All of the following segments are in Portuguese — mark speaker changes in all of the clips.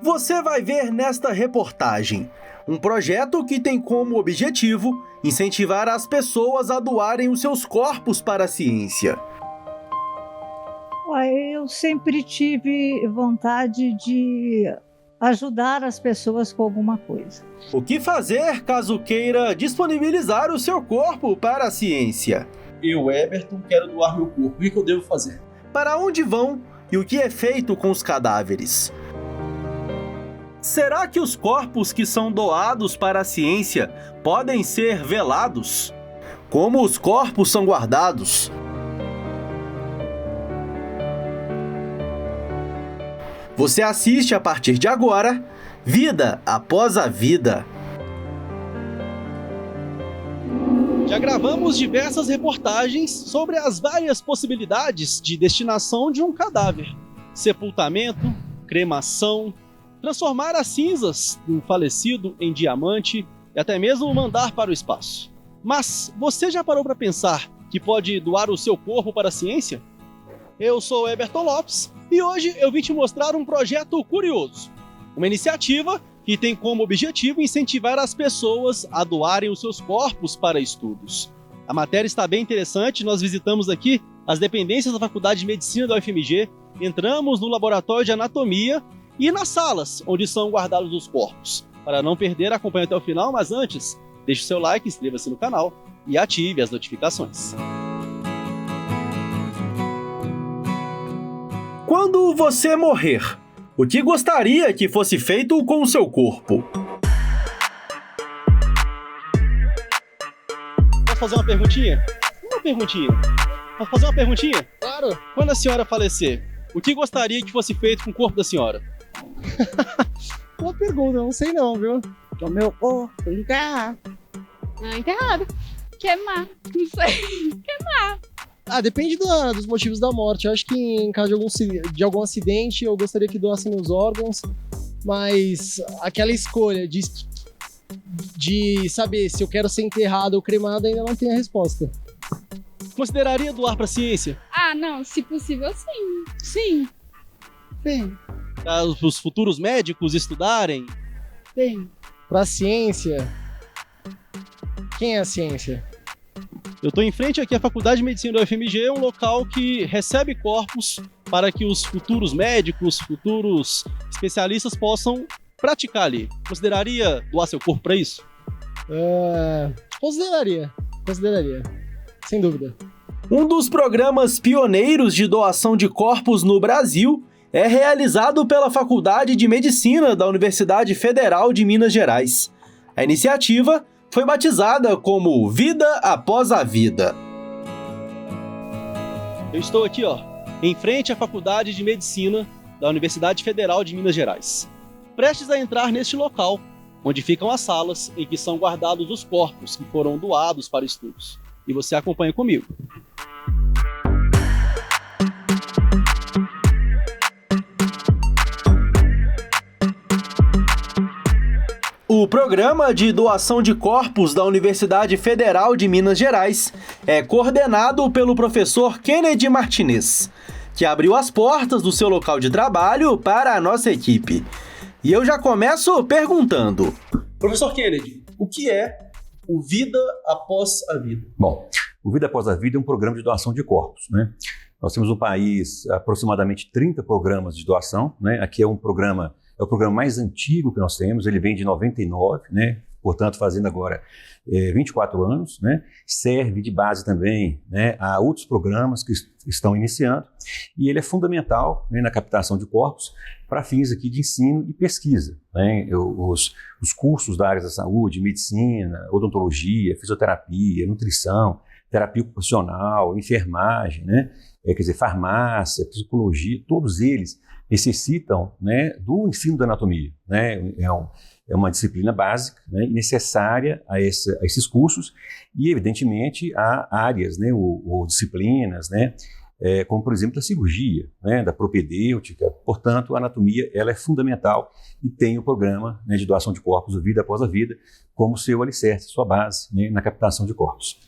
Speaker 1: Você vai ver nesta reportagem um projeto que tem como objetivo incentivar as pessoas a doarem os seus corpos para a ciência.
Speaker 2: Eu sempre tive vontade de ajudar as pessoas com alguma coisa.
Speaker 1: O que fazer caso queira disponibilizar o seu corpo para a ciência?
Speaker 3: Eu, Eberton, quero doar meu corpo. O que eu devo fazer?
Speaker 1: Para onde vão e o que é feito com os cadáveres? Será que os corpos que são doados para a ciência podem ser velados? Como os corpos são guardados? Você assiste a partir de agora Vida Após a Vida.
Speaker 3: Já gravamos diversas reportagens sobre as várias possibilidades de destinação de um cadáver. Sepultamento, cremação, transformar as cinzas do falecido em diamante e até mesmo mandar para o espaço. Mas você já parou para pensar que pode doar o seu corpo para a ciência? Eu sou Eberton Lopes e hoje eu vim te mostrar um projeto curioso. Uma iniciativa que tem como objetivo incentivar as pessoas a doarem os seus corpos para estudos. A matéria está bem interessante, nós visitamos aqui as dependências da Faculdade de Medicina da UFMG, entramos no laboratório de anatomia e nas salas onde são guardados os corpos. Para não perder, acompanhe até o final, mas antes, deixe o seu like, inscreva-se no canal e ative as notificações.
Speaker 1: Quando você morrer, o que gostaria que fosse feito com o seu corpo?
Speaker 3: Posso fazer uma perguntinha? Posso fazer uma perguntinha?
Speaker 4: Claro.
Speaker 3: Quando a senhora falecer, o que gostaria que fosse feito com o corpo da senhora?
Speaker 4: Boa pergunta, eu não sei não, viu?
Speaker 2: O meu corpo enterrar.
Speaker 5: Enterrado. Queimar. Não sei. Queimar.
Speaker 4: Depende dos motivos da morte. Eu acho que em caso de algum acidente, eu gostaria que doassem meus órgãos, mas aquela escolha de saber se eu quero ser enterrado ou cremado ainda não tem a resposta.
Speaker 3: Consideraria doar para a ciência?
Speaker 5: Não, se possível, sim. Sim.
Speaker 4: Sim.
Speaker 3: Para os futuros médicos estudarem?
Speaker 4: Sim. Para a ciência? Quem é a ciência?
Speaker 3: Eu estou em frente aqui à Faculdade de Medicina da UFMG, um local que recebe corpos para que os futuros médicos, futuros especialistas possam praticar ali. Consideraria doar seu corpo para isso?
Speaker 4: Consideraria. Sem dúvida.
Speaker 1: Um dos programas pioneiros de doação de corpos no Brasil é realizado pela Faculdade de Medicina da Universidade Federal de Minas Gerais. A iniciativa foi batizada como Vida Após a Vida.
Speaker 3: Eu estou aqui, em frente à Faculdade de Medicina da Universidade Federal de Minas Gerais, prestes a entrar neste local, onde ficam as salas em que são guardados os corpos que foram doados para estudos. E você acompanha comigo.
Speaker 1: O programa de doação de corpos da Universidade Federal de Minas Gerais é coordenado pelo professor Kennedy Martinez, que abriu as portas do seu local de trabalho para a nossa equipe. E eu já começo perguntando:
Speaker 3: Professor Kennedy, o que é o Vida Após a Vida?
Speaker 6: Bom, o Vida Após a Vida é um programa de doação de corpos, né? Nós temos no país aproximadamente 30 programas de doação, né? Aqui é o programa mais antigo que nós temos, ele vem de 99, né? Portanto, fazendo agora 24 anos, né? Serve de base também, né, a outros programas que estão iniciando, e ele é fundamental, né, na captação de corpos para fins aqui de ensino e pesquisa, né? Os cursos da área da saúde, medicina, odontologia, fisioterapia, nutrição, terapia ocupacional, enfermagem, né? Quer dizer, farmácia, psicologia, todos eles necessitam, né, do ensino da anatomia, né? É uma disciplina básica, né, necessária a esses cursos, e evidentemente há áreas, né, ou disciplinas, né, como por exemplo a cirurgia, né, da propedêutica. Portanto, a anatomia ela é fundamental e tem o programa, né, de doação de corpos, o Vida Após a Vida, como seu alicerce, sua base, né, na captação de corpos.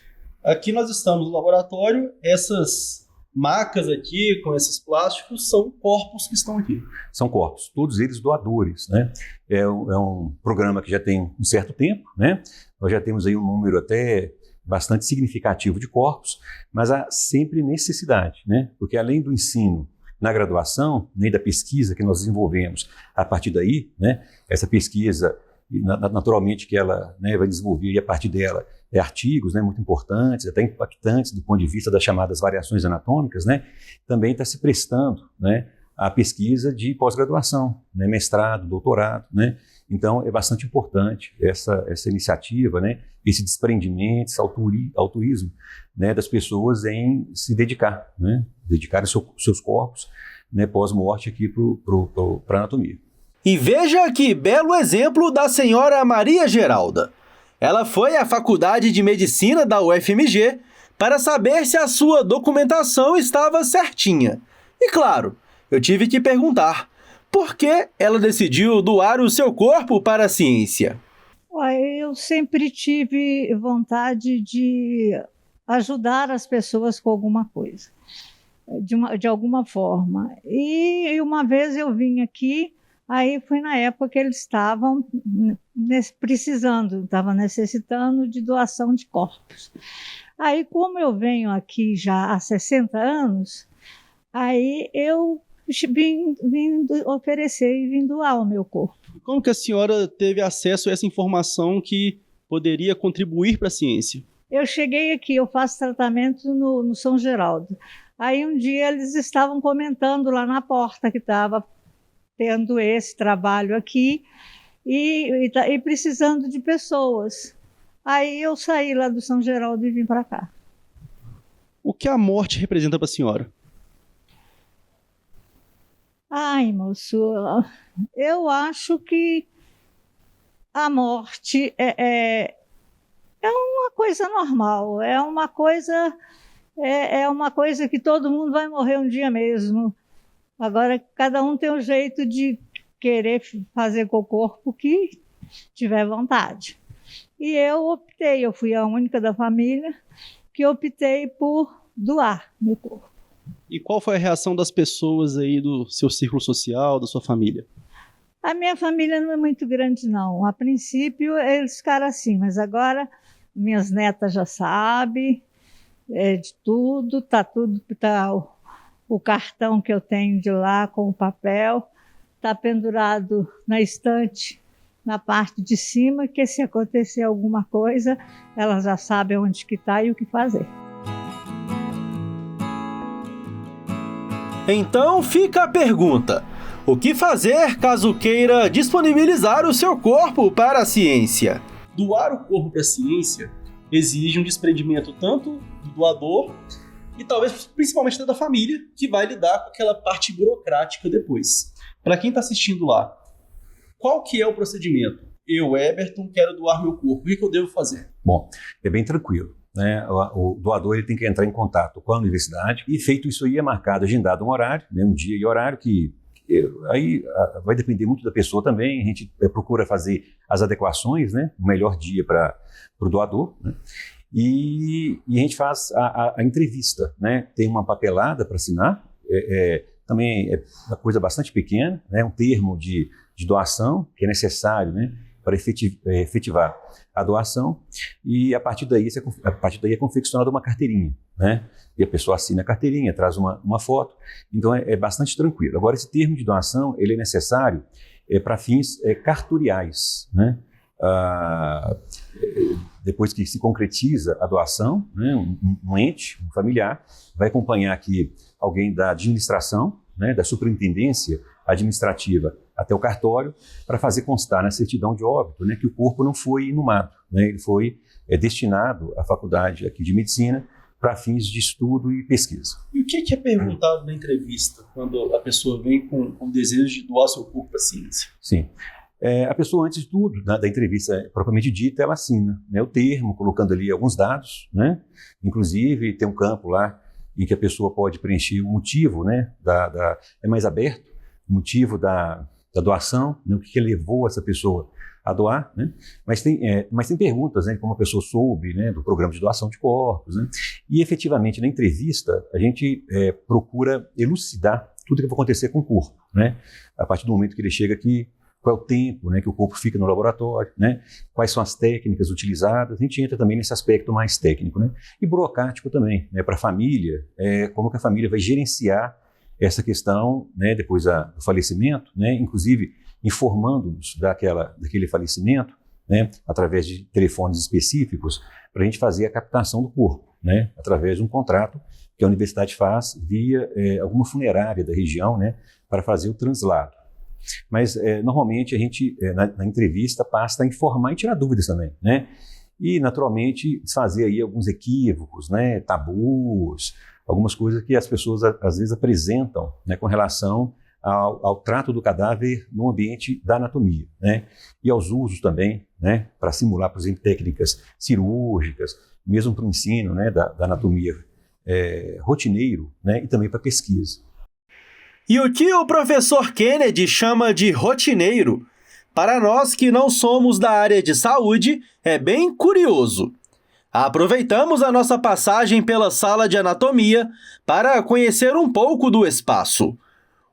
Speaker 3: Aqui nós estamos no laboratório, essas macas aqui com esses plásticos são corpos que estão aqui.
Speaker 6: São corpos, todos eles doadores, né? É um programa que já tem um certo tempo, né? Nós já temos aí um número até bastante significativo de corpos, mas há sempre necessidade, né? Porque além do ensino na graduação, nem da pesquisa que nós desenvolvemos a partir daí, né? Essa pesquisa, naturalmente, que ela, né, vai desenvolver, e a partir dela, artigos, né, muito importantes, até impactantes do ponto de vista das chamadas variações anatômicas, né, também está se prestando, né, à pesquisa de pós-graduação, né, mestrado, doutorado, né. Então é bastante importante essa iniciativa, né, esse desprendimento, esse altruísmo, né, das pessoas em se dedicar, né, dedicar seus corpos, né, pós-morte aqui para a anatomia.
Speaker 1: E veja que belo exemplo da senhora Maria Geralda. Ela foi à Faculdade de Medicina da UFMG para saber se a sua documentação estava certinha. E claro, eu tive que perguntar, por que ela decidiu doar o seu corpo para a ciência?
Speaker 2: Eu sempre tive vontade de ajudar as pessoas com alguma coisa, de alguma forma. E uma vez eu vim aqui, aí foi na época que eles estavam precisando, estavam necessitando de doação de corpos. Aí, como eu venho aqui já há 60 anos, aí eu vim oferecer e vim doar o meu corpo.
Speaker 3: Como que a senhora teve acesso a essa informação que poderia contribuir para a ciência?
Speaker 2: Eu cheguei aqui, eu faço tratamento no São Geraldo. Aí um dia eles estavam comentando lá na porta que estava tendo esse trabalho aqui e precisando de pessoas. Aí eu saí lá do São Geraldo e vim para cá.
Speaker 3: O que a morte representa para a senhora?
Speaker 2: Ai, moço, eu acho que a morte é uma coisa normal, é uma coisa que todo mundo vai morrer um dia mesmo. Agora, cada um tem um jeito de querer fazer com o corpo que tiver vontade. E eu fui a única da família que optei por doar meu corpo.
Speaker 3: E qual foi a reação das pessoas aí do seu círculo social, da sua família?
Speaker 2: A minha família não é muito grande, não. A princípio, eles ficaram assim, mas agora minhas netas já sabem de tudo, tá o cartão que eu tenho de lá com o papel, está pendurado na estante, na parte de cima, que se acontecer alguma coisa, elas já sabem onde que está e o que fazer.
Speaker 1: Então fica a pergunta: o que fazer caso queira disponibilizar o seu corpo para a ciência?
Speaker 3: Doar o corpo para a ciência exige um desprendimento tanto do doador e talvez principalmente da família, que vai lidar com aquela parte burocrática depois. Para quem está assistindo lá, qual que é o procedimento? Eu, Eberton, quero doar meu corpo. O que eu devo fazer?
Speaker 6: Bom, é bem tranquilo, né? O doador ele tem que entrar em contato com a universidade e, feito isso aí, é marcado, agendado um horário, né? Um dia e horário que aí vai depender muito da pessoa também. A gente procura fazer as adequações, né? O melhor dia para o doador, né? E a gente faz a entrevista, né? Tem uma papelada para assinar, também é uma coisa bastante pequena, né? Um termo de doação que é necessário, né? Para efetivar a doação, e a partir daí é confeccionada uma carteirinha, né? E a pessoa assina a carteirinha, traz uma foto, então é bastante tranquilo. Agora, esse termo de doação ele é necessário para fins cartoriais, né? Depois que se concretiza a doação, né, um ente, um familiar, vai acompanhar aqui alguém da administração, né, da superintendência administrativa até o cartório, para fazer constar na certidão de óbito, né, que o corpo não foi inumado, né, ele foi destinado à faculdade aqui de medicina para fins de estudo e pesquisa.
Speaker 3: E o que é perguntado na entrevista quando a pessoa vem com o desejo de doar seu corpo para a ciência?
Speaker 6: Sim. A pessoa, antes de tudo, da entrevista propriamente dita, ela assina, né, o termo, colocando ali alguns dados, né? Inclusive tem um campo lá em que a pessoa pode preencher o motivo, né, é mais aberto, o motivo da da doação, né, o que levou essa pessoa a doar, né? Mas tem perguntas, né, como a pessoa soube, né, do programa de doação de corpos, né? E efetivamente na entrevista a gente procura elucidar tudo o que vai acontecer com o corpo, né? A partir do momento que ele chega aqui, qual é o tempo, né, que o corpo fica no laboratório, né? Quais são as técnicas utilizadas, a gente entra também nesse aspecto mais técnico, né? E burocrático também, né, para a família, como que a família vai gerenciar essa questão, né, depois do falecimento, né, inclusive informando-nos daquele falecimento, né, através de telefones específicos, para a gente fazer a captação do corpo, né, através de um contrato que a universidade faz via alguma funerária da região, né, para fazer o translado. Mas, normalmente, a gente, na entrevista, passa a informar e tirar dúvidas também, né, e, naturalmente, desfazer aí alguns equívocos, né, tabus, algumas coisas que as pessoas, às vezes, apresentam, né, com relação ao trato do cadáver no ambiente da anatomia, né? E aos usos também, né, para simular, por exemplo, técnicas cirúrgicas, mesmo para o ensino, né, da anatomia rotineiro, né, e também para pesquisa.
Speaker 1: E o que o professor Kennedy chama de rotineiro, para nós que não somos da área de saúde, é bem curioso. Aproveitamos a nossa passagem pela sala de anatomia para conhecer um pouco do espaço.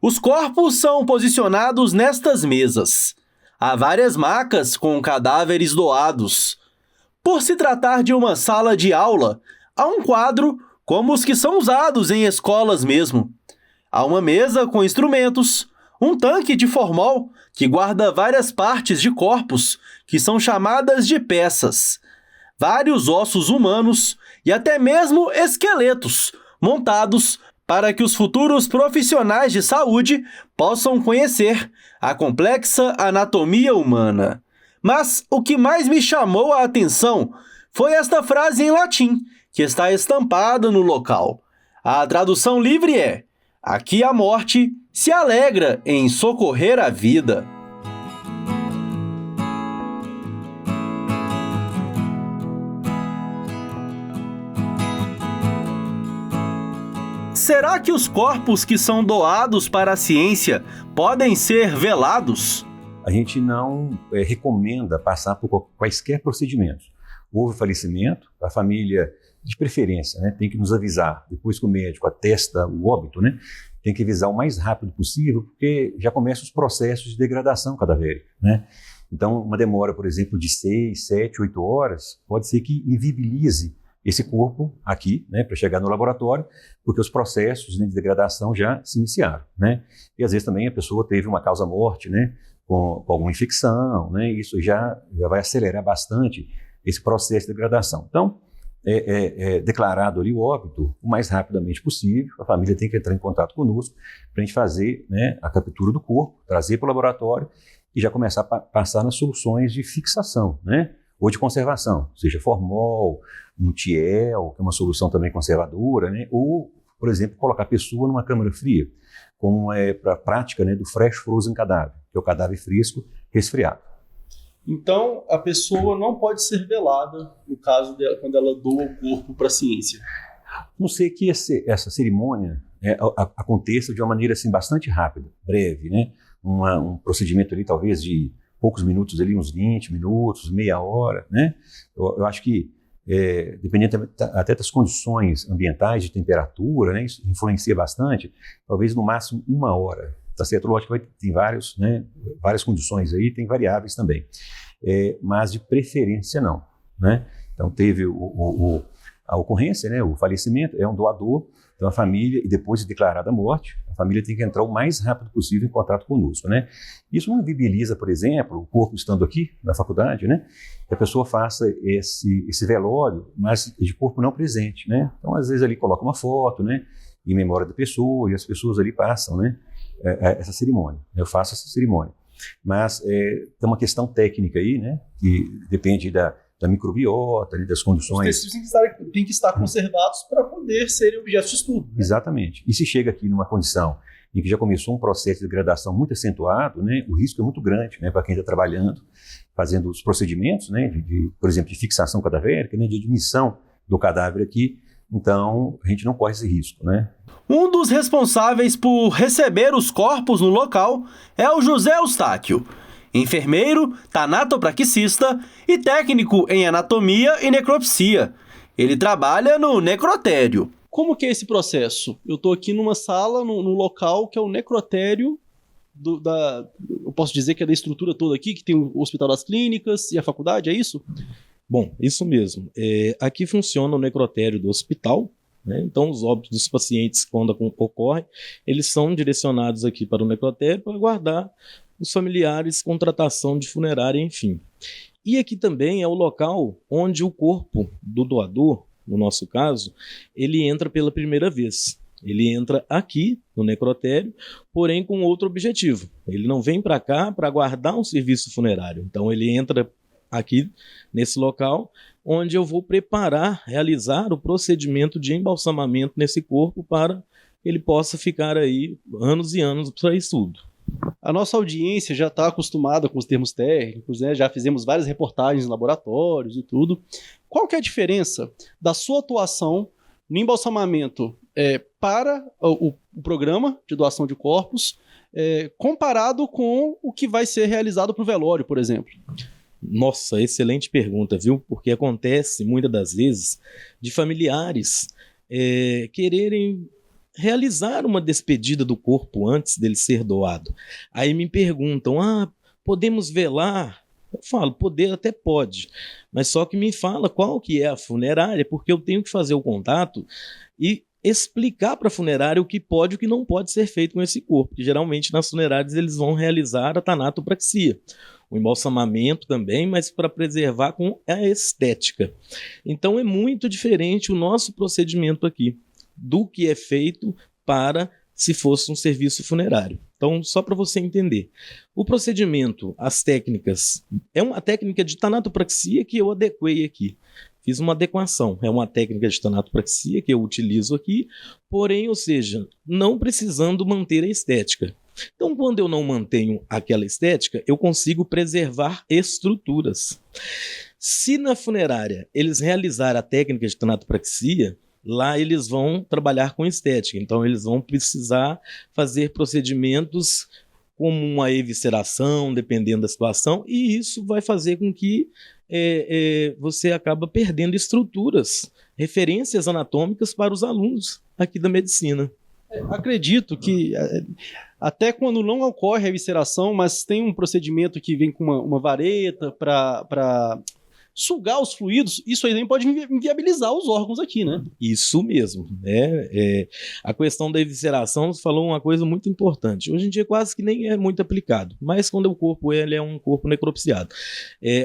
Speaker 1: Os corpos são posicionados nestas mesas. Há várias macas com cadáveres doados. Por se tratar de uma sala de aula, há um quadro como os que são usados em escolas mesmo. Há uma mesa com instrumentos, um tanque de formol que guarda várias partes de corpos que são chamadas de peças, vários ossos humanos e até mesmo esqueletos montados para que os futuros profissionais de saúde possam conhecer a complexa anatomia humana. Mas o que mais me chamou a atenção foi esta frase em latim, que está estampada no local. A tradução livre é: aqui a morte se alegra em socorrer a vida. Será que os corpos que são doados para a ciência podem ser velados?
Speaker 6: A gente não recomenda passar por quaisquer procedimentos. Houve falecimento, a família, de preferência, né, tem que nos avisar. Depois que o médico atesta o óbito, né, tem que avisar o mais rápido possível, porque já começam os processos de degradação cadavérica, né? Então, uma demora, por exemplo, de 6, 7, 8 horas, pode ser que invibilize esse corpo aqui, né, para chegar no laboratório, porque os processos, né, de degradação já se iniciaram, né? E às vezes também a pessoa teve uma causa-morte, né, com alguma infecção, né? Isso já vai acelerar bastante esse processo de degradação. Então, declarado ali o óbito o mais rapidamente possível, a família tem que entrar em contato conosco para a gente fazer, né, a captura do corpo, trazer para o laboratório e já começar a passar nas soluções de fixação, né, ou de conservação, seja formol, um Tiel, que é uma solução também conservadora, né, ou, por exemplo, colocar a pessoa numa câmara fria, como para a prática, né, do fresh frozen cadáver, que é o cadáver fresco resfriado.
Speaker 3: Então, a pessoa não pode ser velada, no caso dela, quando ela doa o corpo para a ciência.
Speaker 6: A não ser que essa cerimônia aconteça de uma maneira assim, bastante rápida, breve, né? Um procedimento ali talvez de poucos minutos, ali, uns 20 minutos, meia hora, né? Eu acho que, dependendo até das condições ambientais, de temperatura, né? Isso influencia bastante, talvez no máximo 1 hora. Tá certo? Lógico que tem várias condições aí, tem variáveis também. Mas de preferência não, né? Então teve a ocorrência, né? O falecimento, é um doador, então a família, e depois de declarada a morte, a família tem que entrar o mais rápido possível em contato conosco, né? Isso não invibiliza, por exemplo, o corpo estando aqui na faculdade, né? Que a pessoa faça esse velório, mas de corpo não presente, né? Então às vezes ali coloca uma foto, né? Em memória da pessoa, e as pessoas ali passam, né? Essa cerimônia, eu faço essa cerimônia, mas tem uma questão técnica aí, né, que depende da microbiota, né, das condições.
Speaker 3: Os tecidos têm que estar conservados para poder serem objeto de estudo, né?
Speaker 6: Exatamente, e se chega aqui numa condição em que já começou um processo de degradação muito acentuado, né, o risco é muito grande, né, para quem está trabalhando, fazendo os procedimentos, né, por exemplo, de fixação cadavérica, né, de admissão do cadáver aqui. Então, a gente não corre esse risco, né?
Speaker 1: Um dos responsáveis por receber os corpos no local é o José Eustáquio, enfermeiro, tanatopraxista e técnico em anatomia e necropsia. Ele trabalha no necrotério.
Speaker 3: Como que é esse processo? Eu estou aqui numa sala, num local que é o necrotério eu posso dizer que é da estrutura toda aqui, que tem o Hospital das Clínicas e a faculdade, é isso?
Speaker 7: Bom, isso mesmo. Aqui funciona o necrotério do hospital, né? Então os óbitos dos pacientes, quando ocorrem, eles são direcionados aqui para o necrotério para guardar os familiares com tratação de funerária, enfim. E aqui também é o local onde o corpo do doador, no nosso caso, ele entra pela primeira vez. Ele entra aqui no necrotério, porém com outro objetivo. Ele não vem para cá para guardar um serviço funerário. Então ele entra aqui nesse local onde eu vou realizar o procedimento de embalsamamento nesse corpo para que ele possa ficar aí anos e anos para isso tudo.
Speaker 3: A nossa audiência já está acostumada com os termos técnicos, né? Já fizemos várias reportagens em laboratórios e tudo. Qual que é a diferença da sua atuação no embalsamamento para o programa de doação de corpos comparado com o que vai ser realizado para o velório, por exemplo?
Speaker 7: Nossa, excelente pergunta, viu? Porque acontece muitas das vezes de familiares quererem realizar uma despedida do corpo antes dele ser doado. Aí me perguntam, podemos velar? Eu falo, poder até pode, mas só que me fala qual que é a funerária, porque eu tenho que fazer o contato e explicar para a funerária o que pode e o que não pode ser feito com esse corpo, porque geralmente nas funerárias eles vão realizar a tanatopraxia, o embalsamamento também, mas para preservar com a estética. Então é muito diferente o nosso procedimento aqui do que é feito para se fosse um serviço funerário. Então, só para você entender, o procedimento, as técnicas, é uma técnica de tanatopraxia que eu adequei aqui. Fiz uma adequação, é uma técnica de tanatopraxia que eu utilizo aqui, porém, ou seja, não precisando manter a estética. Então, quando eu não mantenho aquela estética, eu consigo preservar estruturas. Se na funerária eles realizarem a técnica de tanatopraxia, lá eles vão trabalhar com estética, então eles vão precisar fazer procedimentos como uma evisceração, dependendo da situação, e isso vai fazer com que você acaba perdendo estruturas, referências anatômicas para os alunos aqui da medicina.
Speaker 3: Acredito que até quando não ocorre a evisceração, mas tem um procedimento que vem com uma vareta para sugar os fluidos, isso aí também pode inviabilizar os órgãos aqui, né?
Speaker 7: Isso mesmo. A questão da evisceração, você falou uma coisa muito importante. Hoje em dia quase que nem é muito aplicado, mas quando o corpo ele é um corpo necropsiado.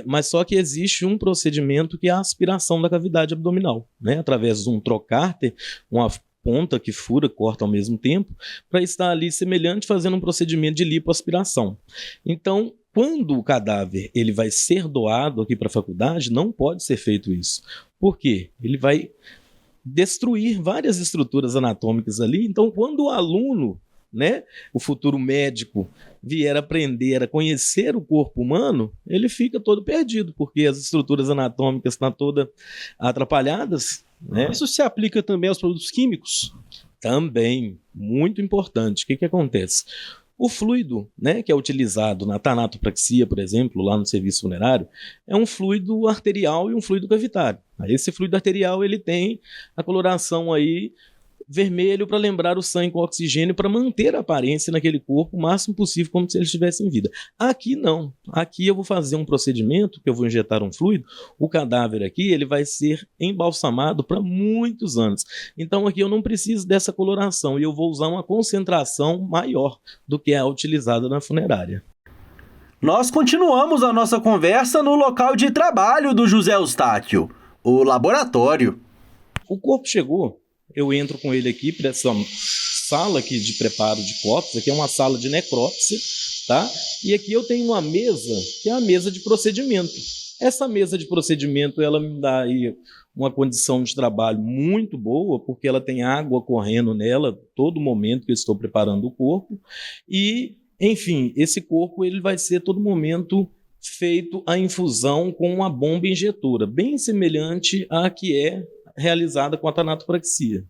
Speaker 7: Mas só que existe um procedimento que é a aspiração da cavidade abdominal, né? Através de um trocárter, uma ponta que fura, corta ao mesmo tempo, para estar ali semelhante fazendo um procedimento de lipoaspiração. Então, quando o cadáver ele vai ser doado aqui para a faculdade, não pode ser feito isso. Por quê? Ele vai destruir várias estruturas anatômicas ali. Então, quando o aluno, né, o futuro médico, vier aprender a conhecer o corpo humano, ele fica todo perdido, porque as estruturas anatômicas estão todas atrapalhadas, né?
Speaker 3: Isso se aplica também aos produtos químicos?
Speaker 7: Também, muito importante. O que acontece? O fluido, né, que é utilizado na tanatopraxia, por exemplo, lá no serviço funerário, é um fluido arterial e um fluido cavitário. Esse fluido arterial ele tem a coloração aí vermelho para lembrar o sangue com oxigênio, para manter a aparência naquele corpo o máximo possível, como se ele estivesse em vida. Aqui não. Aqui eu vou fazer um procedimento, que eu vou injetar um fluido, o cadáver aqui ele vai ser embalsamado para muitos anos. Então aqui eu não preciso dessa coloração e eu vou usar uma concentração maior do que a utilizada na funerária.
Speaker 1: Nós continuamos a nossa conversa no local de trabalho do José Eustáquio, o laboratório.
Speaker 7: O corpo chegou. Eu entro com ele aqui para essa sala aqui de preparo de corpos. Aqui é uma sala de necrópsia, tá? E aqui eu tenho uma mesa, que é a mesa de procedimento. Essa mesa de procedimento, ela me dá aí uma condição de trabalho muito boa, porque ela tem água correndo nela todo momento que eu estou preparando o corpo. E, enfim, esse corpo ele vai ser todo momento feito a infusão com uma bomba injetora, bem semelhante à que é realizada com a tanatopraxia.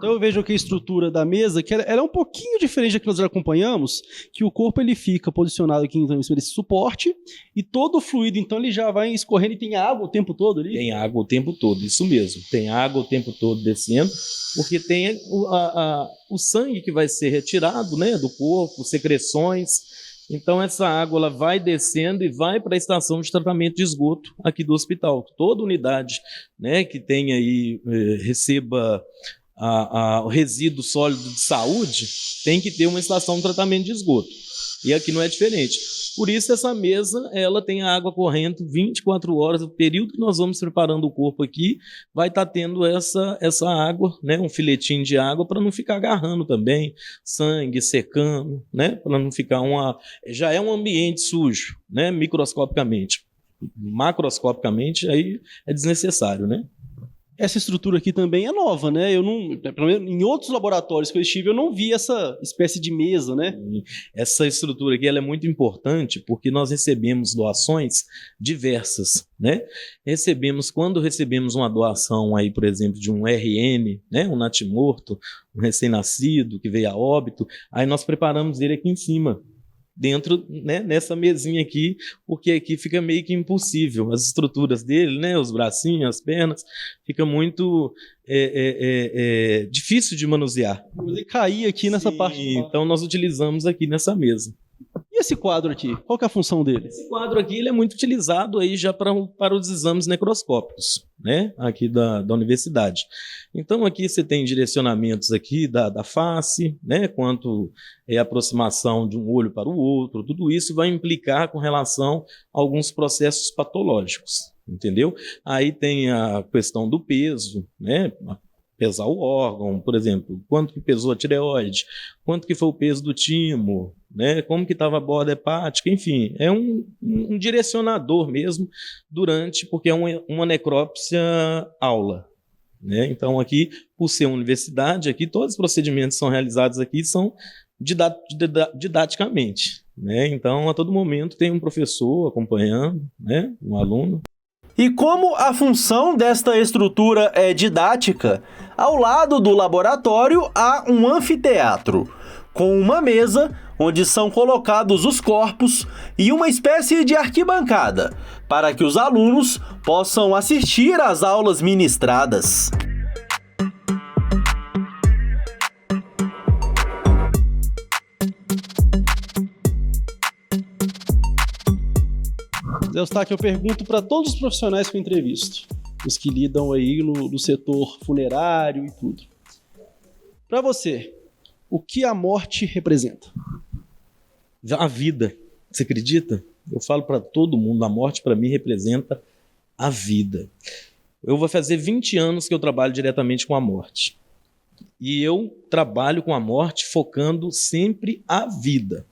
Speaker 3: Então eu vejo aqui a estrutura da mesa, que ela é um pouquinho diferente da que nós já acompanhamos, que o corpo ele fica posicionado aqui então, em cima desse suporte, e todo o fluido então ele já vai escorrendo e tem água o tempo todo ali?
Speaker 7: Tem água o tempo todo, isso mesmo. Tem água o tempo todo descendo, porque tem o sangue que vai ser retirado, né, do corpo, secreções. Então essa água ela vai descendo e vai para a estação de tratamento de esgoto aqui do hospital. Toda unidade, né, que tenha aí, receba o resíduo sólido de saúde, tem que ter uma estação de tratamento de esgoto. E aqui não é diferente. Por isso essa mesa, ela tem a água correndo 24 horas, o período que nós vamos preparando o corpo aqui, vai estar tendo essa água, né, um filetinho de água para não ficar agarrando também, sangue, secando, né, para não ficar já é um ambiente sujo, né, microscopicamente. Macroscopicamente, aí é desnecessário, né?
Speaker 3: Essa estrutura aqui também é nova, né? Eu não, pelo menos em outros laboratórios que eu estive, eu não vi essa espécie de mesa, né?
Speaker 7: Essa estrutura aqui ela é muito importante porque nós recebemos doações diversas, né? Quando recebemos uma doação aí, por exemplo, de um RN, né? Um natimorto, um recém-nascido que veio a óbito, aí nós preparamos ele aqui em cima, dentro, né, nessa mesinha aqui, porque aqui fica meio que impossível. As estruturas dele, né, os bracinhos, as pernas, fica muito difícil de manusear.
Speaker 3: Ele cair aqui nessa
Speaker 7: Sim,
Speaker 3: parte.
Speaker 7: então nós utilizamos aqui nessa mesa.
Speaker 3: E esse quadro aqui? Qual que é a função dele?
Speaker 7: Esse quadro aqui ele é muito utilizado aí já para os exames necroscópicos, né, aqui da universidade. Então aqui você tem direcionamentos aqui da face, né, quanto é a aproximação de um olho para o outro, tudo isso vai implicar com relação a alguns processos patológicos, entendeu? Aí tem a questão do peso, né, pesar o órgão, por exemplo, quanto que pesou a tireoide, quanto que foi o peso do timo, né, como que estava a borda hepática, enfim, é um direcionador mesmo porque é uma necrópsia aula, né? Então aqui, por ser uma universidade, aqui todos os procedimentos que são realizados aqui são didaticamente, né? Então a todo momento tem um professor acompanhando, né, um aluno.
Speaker 1: E como a função desta estrutura é didática, ao lado do laboratório há um anfiteatro, com uma mesa onde são colocados os corpos e uma espécie de arquibancada, para que os alunos possam assistir às aulas ministradas.
Speaker 3: Zé Eustáquio, eu pergunto para todos os profissionais que eu entrevisto, os que lidam aí no setor funerário e tudo. Para você, o que a morte representa?
Speaker 7: A vida, você acredita? Eu falo para todo mundo, a morte para mim representa a vida. Eu vou fazer 20 anos que eu trabalho diretamente com a morte. E eu trabalho com a morte focando sempre a vida.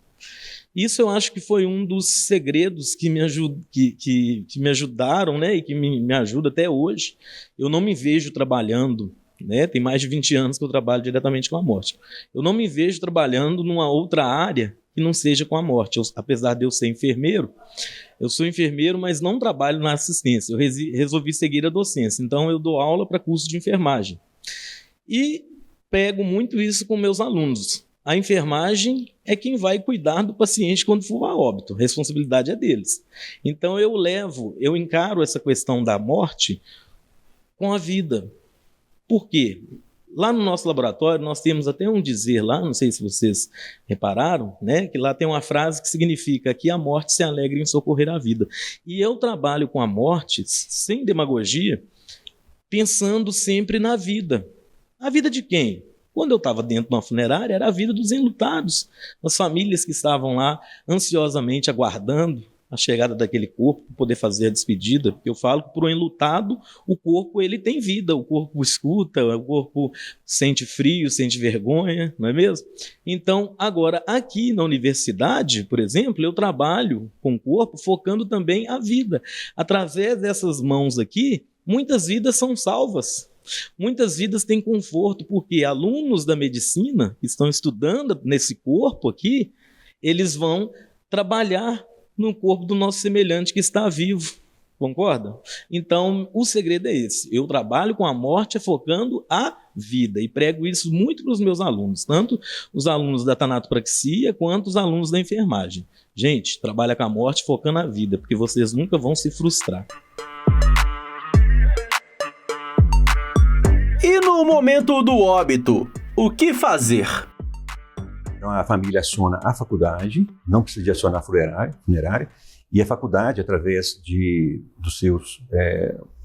Speaker 7: Isso eu acho que foi um dos segredos que me ajudaram, né, e que me ajuda até hoje. Eu não me vejo trabalhando, né, tem mais de 20 anos que eu trabalho diretamente com a morte. Eu não me vejo trabalhando numa outra área que não seja com a morte. Apesar de eu ser enfermeiro, eu sou enfermeiro, mas não trabalho na assistência. Eu resolvi seguir a docência. Então eu dou aula para curso de enfermagem. E pego muito isso com meus alunos. A enfermagem é quem vai cuidar do paciente quando for a óbito. A responsabilidade é deles. Então eu encaro essa questão da morte com a vida. Por quê? Lá no nosso laboratório nós temos até um dizer lá, não sei se vocês repararam, né, que lá tem uma frase que significa que a morte se alegra em socorrer a vida. E eu trabalho com a morte, sem demagogia, pensando sempre na vida. A vida de quem? Quando eu estava dentro de uma funerária, era a vida dos enlutados, das famílias que estavam lá ansiosamente aguardando a chegada daquele corpo para poder fazer a despedida, porque eu falo que para o enlutado, o corpo ele tem vida, o corpo escuta, o corpo sente frio, sente vergonha, não é mesmo? Então, agora, aqui na universidade, por exemplo, eu trabalho com o corpo focando também a vida. Através dessas mãos aqui, muitas vidas são salvas. Muitas vidas têm conforto, porque alunos da medicina que estão estudando nesse corpo aqui, eles vão trabalhar no corpo do nosso semelhante que está vivo, concorda? Então, o segredo é esse. Eu trabalho com a morte focando a vida. E prego isso muito para os meus alunos, tanto os alunos da tanatopraxia quanto os alunos da enfermagem. Gente, trabalha com a morte focando na vida, porque vocês nunca vão se frustrar.
Speaker 1: E no momento do óbito, o que fazer?
Speaker 6: Então a família aciona a faculdade, não precisa de acionar a funerária, e a faculdade, através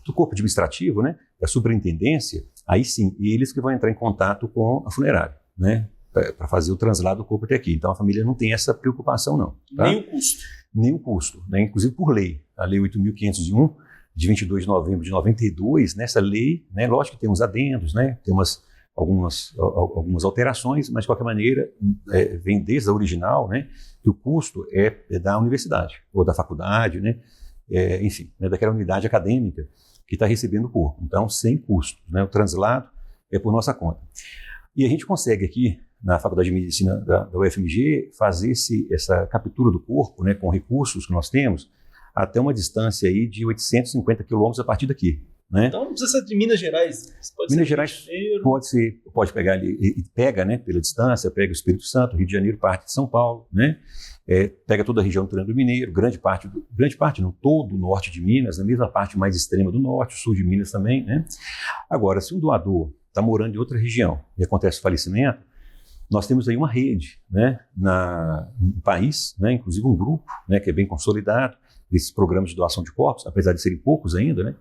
Speaker 6: do corpo administrativo, né, da superintendência, aí sim, eles que vão entrar em contato com a funerária, né, para fazer o translado do corpo até aqui. Então a família não tem essa preocupação não. Tá?
Speaker 3: Nem o custo.
Speaker 6: Nem o custo, né, inclusive por lei. A Lei 8.501, de 22 de novembro de 92, nessa lei, né, lógico que tem uns adendos, né, tem algumas alterações, mas de qualquer maneira vem desde a original, né, que o custo é da universidade, ou da faculdade, né, enfim, né, daquela unidade acadêmica que está recebendo o corpo. Então, sem custo, né, o translado é por nossa conta. E a gente consegue aqui, na Faculdade de Medicina da UFMG, fazer essa captura do corpo, né, com recursos que nós temos, até uma distância aí de 850 quilômetros a partir daqui. Né?
Speaker 3: Então não precisa ser de Minas Gerais.
Speaker 6: Minas Gerais pode pegar ali, e pega, né, pela distância, pega o Espírito Santo, Rio de Janeiro, parte de São Paulo, né? Pega toda a região do Triângulo Mineiro, grande parte não, todo o norte de Minas, na mesma parte mais extrema do norte, sul de Minas também, né? Agora, se um doador está morando em outra região e acontece o falecimento, nós temos aí uma rede, né, no país, né, inclusive um grupo, né, que é bem consolidado, desses programas de doação de corpos, apesar de serem poucos ainda, né?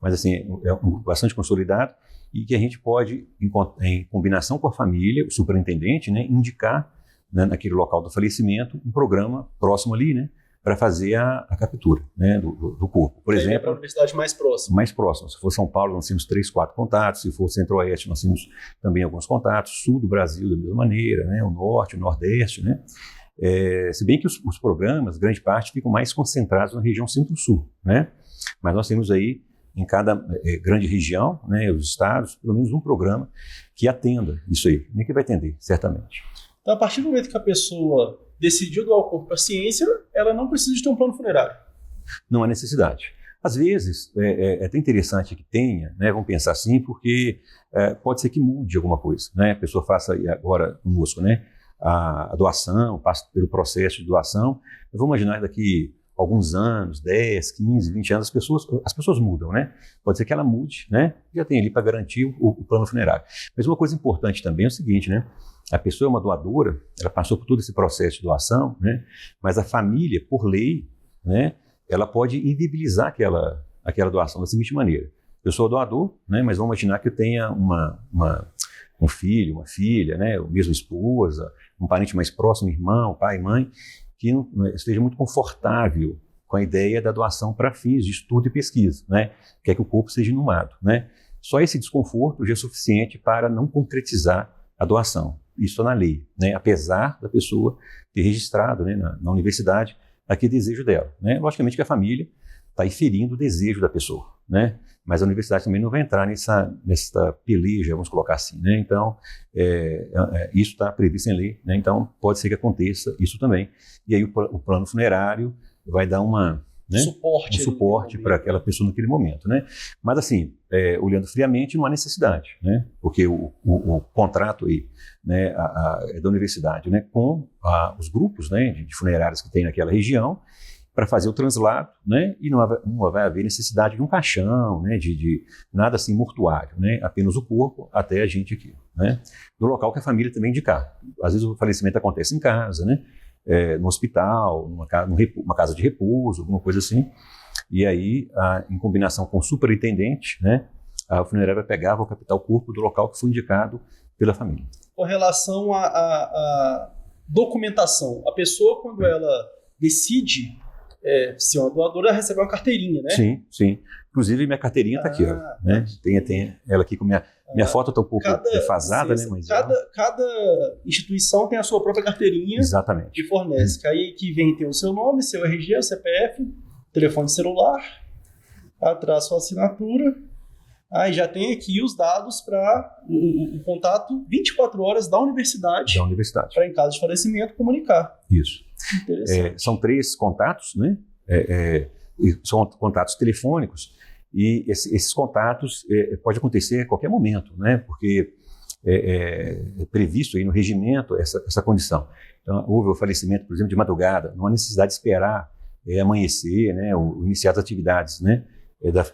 Speaker 6: Mas assim, é um grupo bastante consolidado e que a gente pode, em combinação com a família, o superintendente, né, indicar, né, naquele local do falecimento um programa próximo ali, né, para fazer a captura, né, do corpo. Por exemplo,
Speaker 3: para a universidade mais próxima.
Speaker 6: Mais próxima. Se for São Paulo, nós temos 3, 4 contatos. Se for Centro-Oeste, nós temos também alguns contatos. Sul do Brasil, da mesma maneira, né, o Norte, o Nordeste, né. Se bem que os programas, grande parte, ficam mais concentrados na região Centro-Sul, né, mas nós temos aí em cada grande região, né, os estados, pelo menos um programa que atenda isso aí. Nem que vai atender, certamente.
Speaker 3: Então, a partir do momento que a pessoa decidiu doar o corpo para a ciência, ela não precisa de ter um plano funerário.
Speaker 6: Não há necessidade. Às vezes, é até interessante que tenha, né, vamos pensar assim, porque pode ser que mude alguma coisa, né, a pessoa faça agora conosco, né, a doação, passa pelo processo de doação. Vamos imaginar daqui alguns anos, 10, 15, 20 anos, as pessoas mudam, né? Pode ser que ela mude, né? Já tem ali para garantir o plano funerário. Mas uma coisa importante também é o seguinte, né? A pessoa é uma doadora, ela passou por todo esse processo de doação, né? Mas a família, por lei, né, ela pode inviabilizar aquela doação da seguinte maneira. Eu sou doador, né? Mas vamos imaginar que eu tenha um filho, uma filha, né? Ou mesmo esposa, um parente mais próximo, irmão, pai, mãe, que não esteja muito confortável com a ideia da doação para fins de estudo e pesquisa, né? Quer que o corpo seja inumado, né? Só esse desconforto já é suficiente para não concretizar a doação. Isso na lei, né? Apesar da pessoa ter registrado, né, na universidade aquele desejo dela, né? Logicamente que a família está inferindo o desejo da pessoa, né? Mas a universidade também não vai entrar nessa peleja, vamos colocar assim, né? Então, isso está previsto em lei, né? Então pode ser que aconteça isso também. E aí o plano funerário vai dar um suporte para aquela pessoa naquele momento, né? Mas assim, olhando friamente, não há necessidade, né? Porque o contrato aí, né, da universidade, né, com os grupos, né, de funerários que tem naquela região, para fazer o translado, né, e não vai haver necessidade de um caixão, né, de nada assim mortuário, né, apenas o corpo até a gente aqui, né, no local que a família também indicar. Às vezes o falecimento acontece em casa, né, no hospital, numa casa de repouso, alguma coisa assim, e aí, em combinação com o superintendente, né, a funerária vai pegar, vai captar o corpo do local que foi indicado pela família.
Speaker 3: Com relação à documentação, a pessoa, quando ela decide se é uma doadora, ela recebe uma carteirinha, né?
Speaker 6: Sim, sim. Inclusive, minha carteirinha está aqui, ó, né? Tem ela aqui com minha foto está um pouco defasada, né? Mas
Speaker 3: cada instituição tem a sua própria carteirinha.
Speaker 6: Exatamente.
Speaker 3: Que fornece. Que aí que vem tem o seu nome, seu RG, o CPF, telefone celular, atrás sua assinatura. Aí já tem aqui os dados para o contato 24 horas da universidade.
Speaker 6: Da universidade.
Speaker 3: Para, em caso de falecimento, comunicar.
Speaker 6: Isso. São 3 contatos, né? São contatos telefônicos, e esses contatos pode acontecer a qualquer momento, né? Porque previsto aí no regimento essa condição. Então, houve o falecimento, por exemplo, de madrugada, não há necessidade de esperar amanhecer, né, ou iniciar as atividades, né,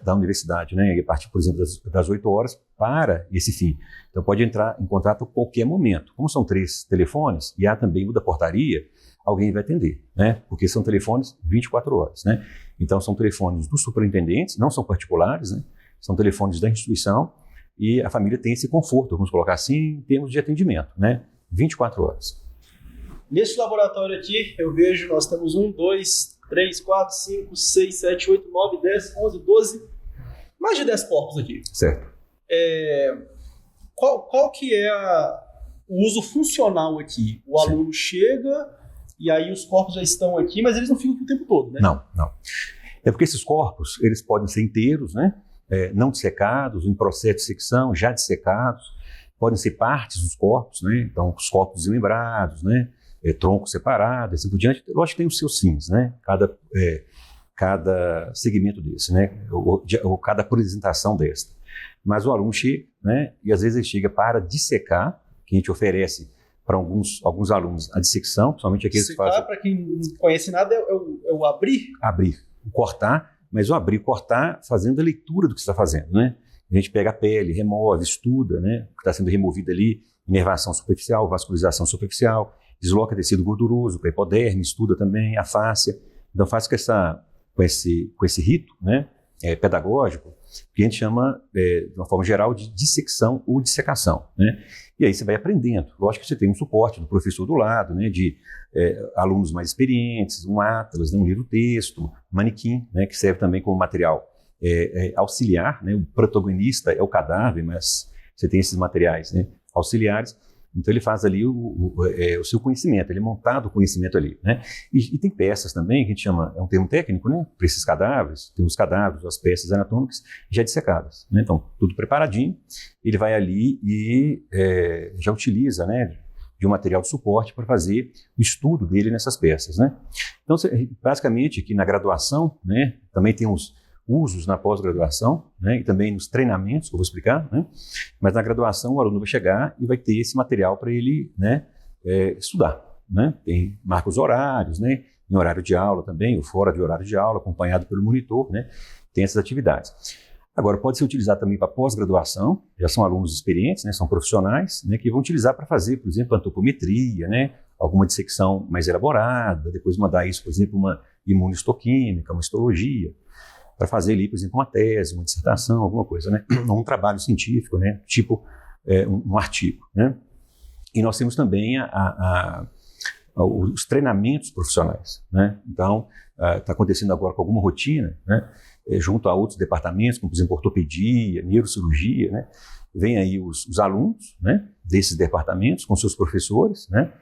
Speaker 6: da universidade, né, a partir, por exemplo, das 8 horas para esse fim. Então, pode entrar em contato a qualquer momento. Como são 3 telefones, e há também o da portaria, alguém vai atender, né, porque são telefones 24 horas, né. Então, são telefones dos superintendentes, não são particulares, né, são telefones da instituição, e a família tem esse conforto, vamos colocar assim, em termos de atendimento, né, 24 horas.
Speaker 3: Nesse laboratório aqui, eu vejo, nós temos 1, 2, 3, 4, 5, 6, 7, 8, 9, 10, 11, 12, mais de 10 corpos aqui.
Speaker 6: Certo.
Speaker 3: Qual que é o uso funcional aqui? O aluno chega e aí os corpos já estão aqui, mas eles não ficam o tempo todo, né?
Speaker 6: Não. É porque esses corpos, eles podem ser inteiros, né? Não dissecados, em processo de dissecção, já dissecados, podem ser partes dos corpos, né? Então, os corpos desmembrados, né? Tronco separado, assim por diante. Lógico que tem os seus fins, né? Cada segmento desse, né? Ou cada apresentação desta. Mas o aluno chega, né? E às vezes ele chega para dissecar, que a gente oferece para alguns alunos a dissecção, principalmente aqueles que fazem...
Speaker 3: Para quem não conhece nada, é o abrir?
Speaker 6: Abrir, o cortar, mas o abrir e cortar fazendo a leitura do que você está fazendo, né? A gente pega a pele, remove, estuda, né? O que está sendo removido ali, inervação superficial, vascularização superficial, desloca tecido gorduroso para a hipoderme, estuda também a fáscia. Então faz com esse rito, né, pedagógico, que a gente chama, de uma forma geral, de dissecção ou dissecação, né? E aí você vai aprendendo. Lógico que você tem um suporte do professor do lado, né, de alunos mais experientes, um atlas, né, um livro-texto, manequim, né, que serve também como material auxiliar, né? O protagonista é o cadáver, mas você tem esses materiais, né, auxiliares. Então ele faz ali o seu conhecimento, ele é montado o conhecimento ali, né? E tem peças também, que a gente chama, é um termo técnico, né? Para esses cadáveres, tem os cadáveres, as peças anatômicas já dissecadas, né? Então, tudo preparadinho, ele vai ali e já utiliza, né, de um material de suporte para fazer o estudo dele nessas peças, né? Então, basicamente, aqui na graduação, né, também tem os usos na pós-graduação, né, e também nos treinamentos, que eu vou explicar, né, mas na graduação o aluno vai chegar e vai ter esse material para ele, né, estudar, né, marca os horários, né, em horário de aula também, ou fora de horário de aula, acompanhado pelo monitor, né, tem essas atividades. Agora, pode ser utilizado também para pós-graduação, já são alunos experientes, né, são profissionais, né, que vão utilizar para fazer, por exemplo, antropometria, né, alguma dissecção mais elaborada, depois mandar isso, por exemplo, uma imunistoquímica, uma histologia, para fazer ali, por exemplo, uma tese, uma dissertação, alguma coisa, né? Um trabalho científico, né? Tipo um artigo, né? E nós temos também os treinamentos profissionais, né? Então, está acontecendo agora com alguma rotina, né? Junto a outros departamentos, como, por exemplo, ortopedia, neurocirurgia, né? Vem aí os alunos, né, desses departamentos, com seus professores, né,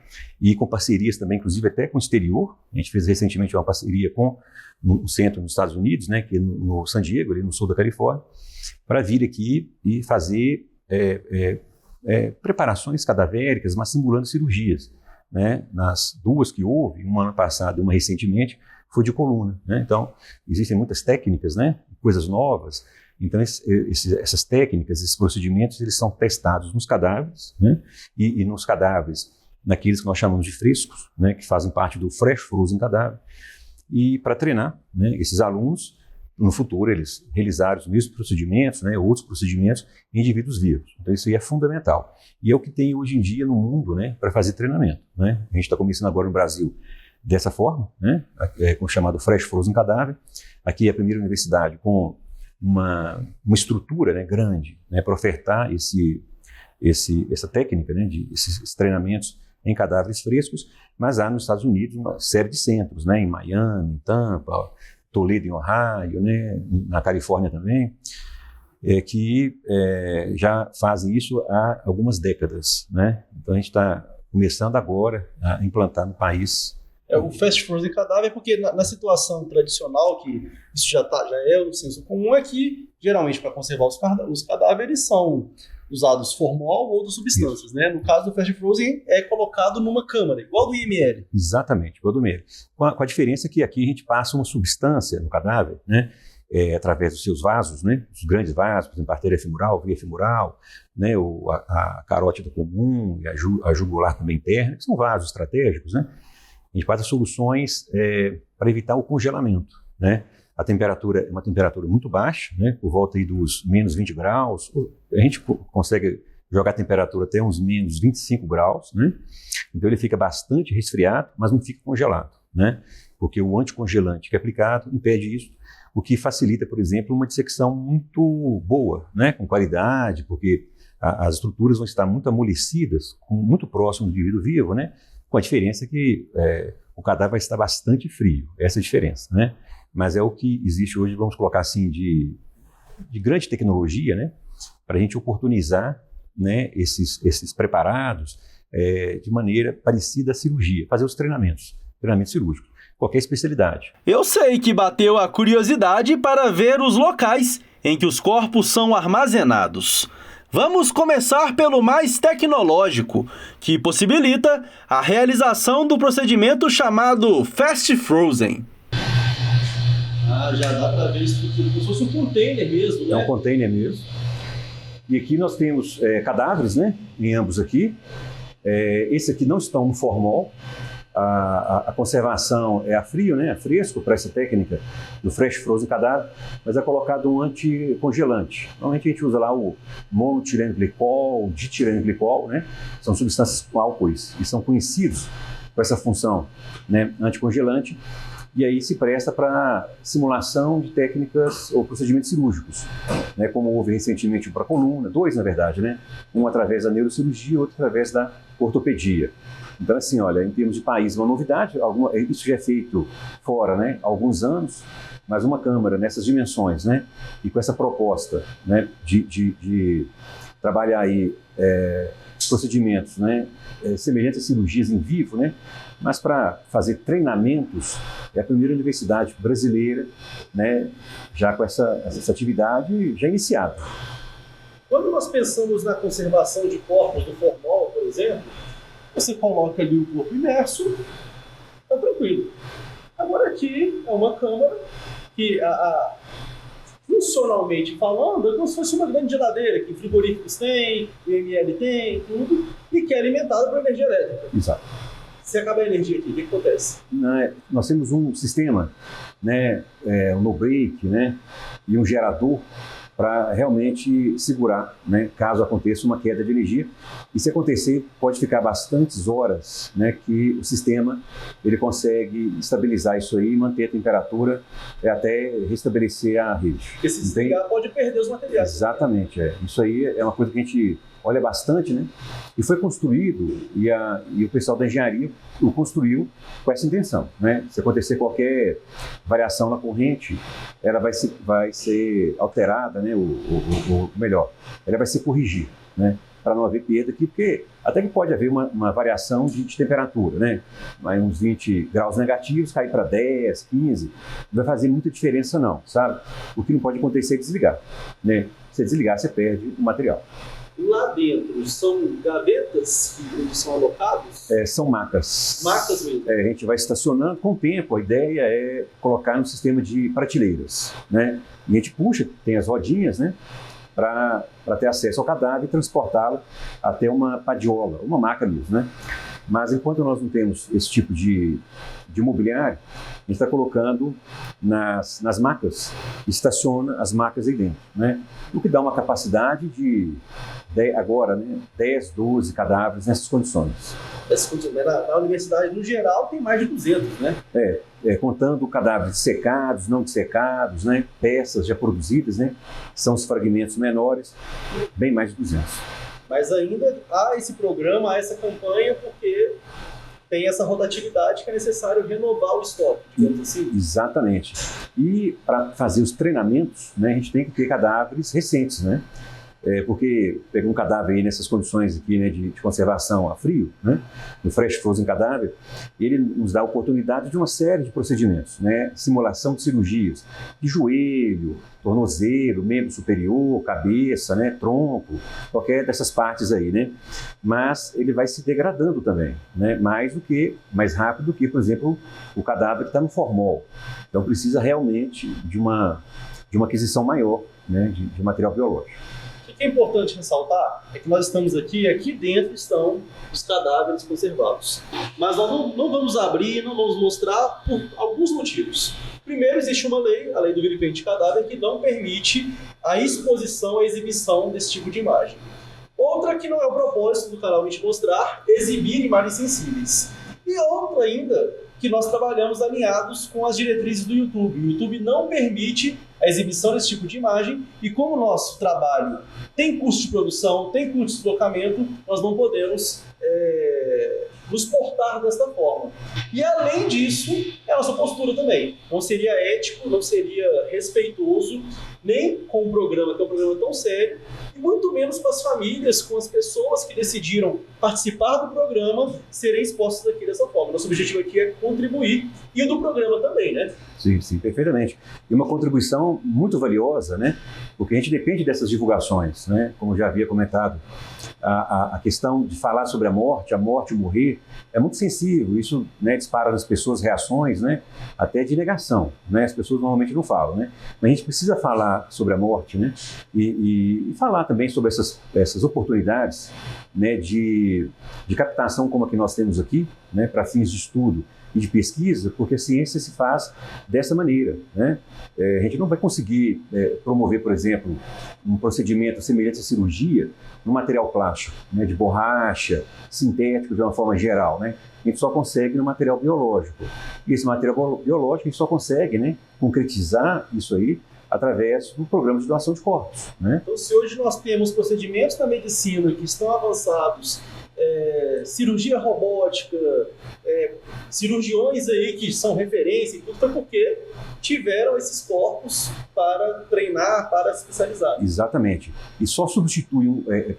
Speaker 6: e com parcerias também, inclusive até com o exterior. A gente fez recentemente uma parceria com um centro nos Estados Unidos, né, que é no San Diego, ali no sul da Califórnia, para vir aqui e fazer preparações cadavéricas, mas simulando cirurgias, né, nas 2 que houve, uma ano passado e uma recentemente, foi de coluna, né? Então, existem muitas técnicas, né, coisas novas. Então, essas técnicas, esses procedimentos, eles são testados nos cadáveres, né? E nos cadáveres, naqueles que nós chamamos de frescos, né? Que fazem parte do fresh frozen cadáver. E para treinar, né, esses alunos, no futuro, eles realizarem os mesmos procedimentos, né, outros procedimentos em indivíduos vivos. Então, isso aí é fundamental. E é o que tem hoje em dia no mundo, né, para fazer treinamento, né? A gente está começando agora no Brasil dessa forma, né, com o chamado fresh frozen cadáver. Aqui é a primeira universidade com uma estrutura, né, grande, né, para ofertar essa técnica, né, esses treinamentos em cadáveres frescos, mas há nos Estados Unidos uma série de centros, né, em Miami, em Tampa, Toledo, em Ohio, né, na Califórnia também, que já fazem isso há algumas décadas, né? Então a gente está começando agora a implantar no país.
Speaker 3: O fast frozen cadáver, porque na situação tradicional, que isso já é o senso comum, é que geralmente para conservar os cadáveres são usados formol ou outras substâncias, né? No caso do fast frozen é colocado numa câmara, igual do IML.
Speaker 6: Exatamente, igual do IML. Com a diferença que aqui a gente passa uma substância no cadáver, né? através dos seus vasos, né? Os grandes vasos, por exemplo, a artéria femoral, via femoral, né? A carótida comum e a jugular também interna, que são vasos estratégicos, né? A gente faz soluções para evitar o congelamento, né? A temperatura é uma temperatura muito baixa, né? Por volta aí dos menos 20 graus. A gente consegue jogar a temperatura até uns menos 25 graus, né? Então ele fica bastante resfriado, mas não fica congelado, né? Porque o anticongelante que é aplicado impede isso, o que facilita, por exemplo, uma dissecção muito boa, né? Com qualidade, porque as estruturas vão estar muito amolecidas, muito próximo do indivíduo vivo, né? Com a diferença que o cadáver vai estar bastante frio, essa é a diferença, né? Mas é o que existe hoje, vamos colocar assim, de grande tecnologia, né? Para a gente oportunizar, né, esses preparados de maneira parecida à cirurgia, fazer os treinamentos cirúrgicos, qualquer especialidade.
Speaker 1: Eu sei que bateu a curiosidade para ver os locais em que os corpos são armazenados. Vamos começar pelo mais tecnológico, que possibilita a realização do procedimento chamado Fast Frozen.
Speaker 3: Já dá para ver isso como se fosse um container mesmo, né?
Speaker 6: É um container mesmo. E aqui nós temos cadáveres, né? Em ambos aqui. Esse aqui não estão no formol. A conservação é a frio, né? A fresco para essa técnica do Fresh Frozen cadáver, mas é colocado um anticongelante. Normalmente a gente usa lá o monoetilenoglicol, ditilenoglicol, né? São substâncias com álcoois e são conhecidos por essa função, né? Anticongelante. E aí se presta para simulação de técnicas ou procedimentos cirúrgicos, né, como houve recentemente para a coluna, 2 na verdade, né, um através da neurocirurgia, outro através da ortopedia. Então assim, olha, em termos de país, uma novidade, isso já é feito fora, né, há alguns anos, mas uma câmara nessas dimensões, né, e com essa proposta, né, de trabalhar aí procedimentos, né, semelhantes a cirurgias em vivo, né, mas para fazer treinamentos, é a primeira universidade brasileira, né, já com essa atividade já iniciada.
Speaker 3: Quando nós pensamos na conservação de corpos do formol, por exemplo, você coloca ali o corpo imerso, está tranquilo. Agora aqui é uma câmara que, funcionalmente falando, é como se fosse uma grande geladeira, que frigoríficos têm, IML tem, tudo, e que é alimentada por energia elétrica.
Speaker 6: Exato.
Speaker 3: Se acaba a energia aqui, o que acontece?
Speaker 6: Nós temos um sistema, né, um no-break, né, e um gerador para realmente segurar, né, caso aconteça uma queda de energia. E se acontecer, pode ficar bastantes horas, né, que o sistema ele consegue estabilizar isso aí, manter a temperatura até restabelecer a rede.
Speaker 3: Porque se desligar, pode perder os materiais.
Speaker 6: Exatamente. Isso aí é uma coisa que a gente olha bastante, né? E foi construído, e o pessoal da engenharia o construiu com essa intenção, né? Se acontecer qualquer variação na corrente, ela vai ser alterada, né? Melhor, ela vai se corrigir, né? Para não haver perda aqui, porque até que pode haver uma variação de temperatura, né? Vai uns 20 graus negativos, cair para 10, 15, não vai fazer muita diferença não, sabe? O que não pode acontecer é desligar, né? Se desligar, você perde o material.
Speaker 3: Lá dentro, são gavetas que são alocados?
Speaker 6: São macas.
Speaker 3: Macas mesmo?
Speaker 6: A gente vai estacionando com o tempo. A ideia é colocar um sistema de prateleiras, né? E a gente puxa, tem as rodinhas, né? Para ter acesso ao cadáver e transportá-lo até uma padiola, uma maca mesmo, né? Mas enquanto nós não temos esse tipo de mobiliário, a gente está colocando nas macas, estaciona as macas aí dentro, né? O que dá uma capacidade de, agora, né, 10, 12 cadáveres nessas condições.
Speaker 3: Na universidade, no geral, tem mais de 200, né?
Speaker 6: Contando cadáveres dissecados, não dissecados, né? Peças já produzidas, né? São os fragmentos menores, bem mais de 200.
Speaker 3: Mas ainda há esse programa, há essa campanha, porque tem essa rotatividade que é necessário renovar o estoque, digamos assim.
Speaker 6: Exatamente. E para fazer os treinamentos, né, a gente tem que ter cadáveres recentes, né? porque pega um cadáver aí nessas condições aqui, né, de conservação a frio, né, no fresh frozen cadáver, ele nos dá a oportunidade de uma série de procedimentos, né, simulação de cirurgias, de joelho, tornozelo, membro superior, cabeça, né, tronco, qualquer dessas partes aí, né, mas ele vai se degradando também, né, mais rápido do que, por exemplo, o cadáver que está no formol. Então precisa realmente de uma aquisição maior, né, de material biológico.
Speaker 3: O que é importante ressaltar é que nós estamos aqui dentro estão os cadáveres conservados. Mas nós não vamos abrir, não vamos mostrar por alguns motivos. Primeiro, existe uma lei, a lei do vilipêndio de cadáver, que não permite a exposição, a exibição desse tipo de imagem. Outra que não é o propósito do canal a gente mostrar, exibir imagens sensíveis. E outra ainda, que nós trabalhamos alinhados com as diretrizes do YouTube. O YouTube não permite a exibição desse tipo de imagem e como o nosso trabalho tem custo de produção, tem custo de deslocamento, nós não podemos nos portar desta forma. E além disso, é a nossa postura também. Não seria ético, não seria respeitoso, nem com o programa, que é um programa tão sério, e muito menos com as famílias, com as pessoas que decidiram participar do programa, serem expostas aqui dessa forma. Nosso objetivo aqui é contribuir, e o do programa também, né?
Speaker 6: Sim, perfeitamente. E uma contribuição muito valiosa, né? Porque a gente depende dessas divulgações, né? Como já havia comentado, a questão de falar sobre a morte, o morrer, é muito sensível. Isso, né, dispara nas pessoas reações, né? Até de negação, né? As pessoas normalmente não falam, né? Mas a gente precisa falar sobre a morte, né? E falar também sobre essas oportunidades, né, de captação como a que nós temos aqui, né, para fins de estudo e de pesquisa, porque a ciência se faz dessa maneira, né? A gente não vai conseguir promover, por exemplo, um procedimento semelhante à cirurgia no material plástico, né, de borracha, sintético de uma forma geral, né? A gente só consegue no material biológico. E esse material biológico a gente só consegue, né, concretizar isso aí através do programa de doação de corpos, né?
Speaker 3: Então, se hoje nós temos procedimentos da medicina que estão avançados, cirurgia robótica, cirurgiões aí que são referência e tudo, foi porque tiveram esses corpos para treinar, para se especializar.
Speaker 6: Exatamente. E só